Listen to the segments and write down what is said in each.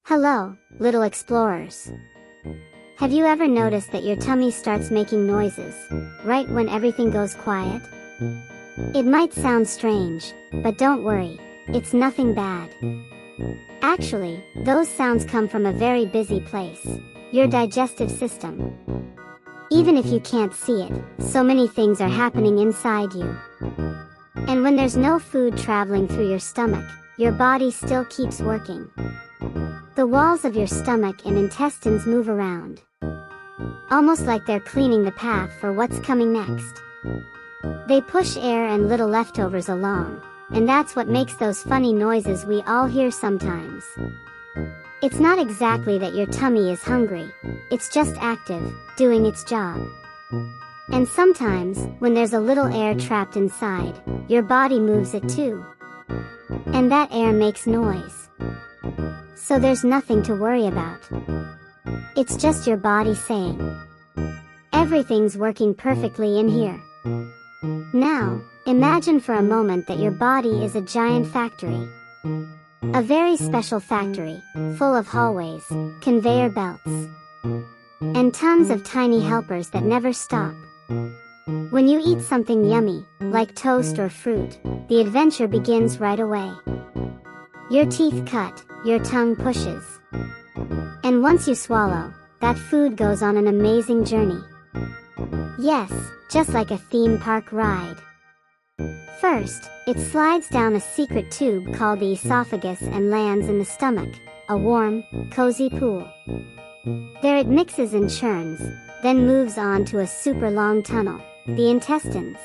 Hello, little explorers. Have you ever noticed that your tummy starts making noises, right when everything goes quiet? It might sound strange, but don't worry, it's nothing bad. Actually, those sounds come from a very busy place, your digestive system. Even if you can't see it, so many things are happening inside you. And when there's no food traveling through your stomach, your body still keeps working. The walls of your stomach and intestines move around, almost like they're cleaning the path for what's coming next. They push air and little leftovers along, and that's what makes those funny noises we all hear sometimes. It's not exactly that your tummy is hungry, it's just active, doing its job. And sometimes, when there's a little air trapped inside, your body moves it too. And that air makes noise. So there's nothing to worry about. It's just your body saying, everything's working perfectly in here. Now, imagine for a moment that your body is a giant factory. A very special factory, full of hallways, conveyor belts, and tons of tiny helpers that never stop. When you eat something yummy, like toast or fruit, the adventure begins right away. Your teeth cut, your tongue pushes. And once you swallow, that food goes on an amazing journey. Yes, just like a theme park ride. First, it slides down a secret tube called the esophagus and lands in the stomach, a warm, cozy pool. There it mixes and churns, then moves on to a super long tunnel, the intestines.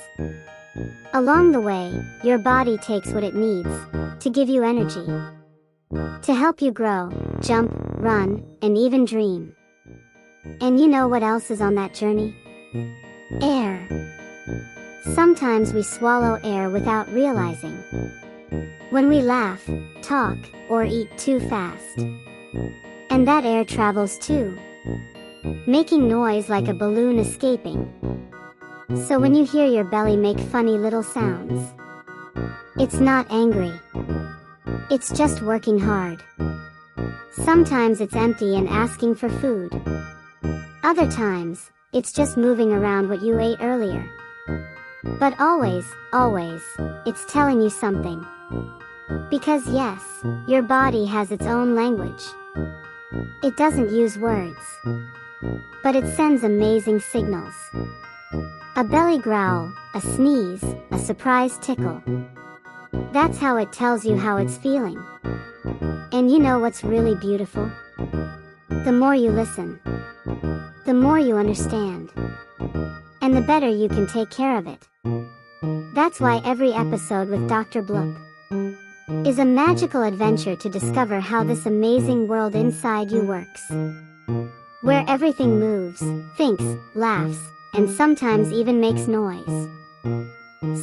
Along the way, your body takes what it needs to give you energy, to help you grow, jump, run, and even dream. And you know what else is on that journey? Air. Sometimes we swallow air without realizing. When we laugh, talk, or eat too fast. And that air travels too, making noise like a balloon escaping. So when you hear your belly make funny little sounds, it's not angry. It's just working hard. Sometimes it's empty and asking for food. Other times, it's just moving around what you ate earlier. But always, it's telling you something. Because yes, your body has its own language. It doesn't use words, but it sends amazing signals. A belly growl, a sneeze, a surprise tickle. That's how it tells you how it's feeling. And you know what's really beautiful? The more you listen, the more you understand, and the better you can take care of it. That's why every episode with Dr. Blooop is a magical adventure to discover how this amazing world inside you works. Where everything moves, thinks, laughs, and sometimes even makes noise.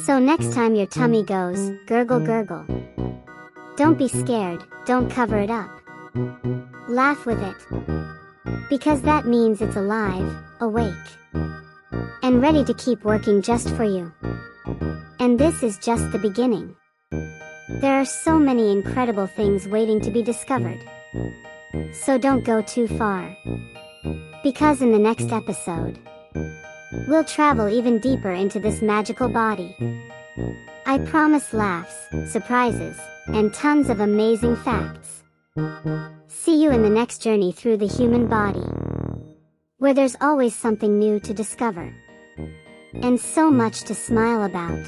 So next time your tummy goes, gurgle gurgle, don't be scared, don't cover it up. Laugh with it. Because that means it's alive, awake, and ready to keep working just for you. And this is just the beginning. There are so many incredible things waiting to be discovered. So don't go too far. Because in the next episode, we'll travel even deeper into this magical body. I promise laughs, surprises, and tons of amazing facts. See you in the next journey through the human body, where there's always something new to discover, and so much to smile about.